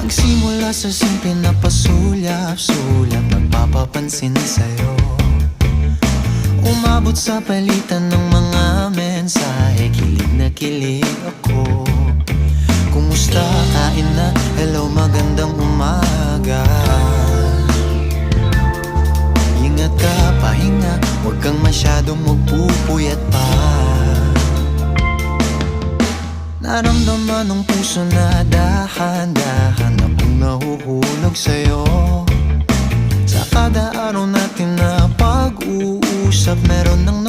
Nagsimula sa simple na pasulyap-sulyap, nagpapapansin sa'yo. Umabot sa palitan ng mga mensahe, kilig na kilig ako. Kumusta, kain na, hello, magandang umaga. Ingat ka, pahinga, huwag kang masyadong magpupuyat pa. Naramdaman ng puso na dahan-dahan akong nahuhulog sa'yo. Sa kada araw natin na pag-uusap, meron ng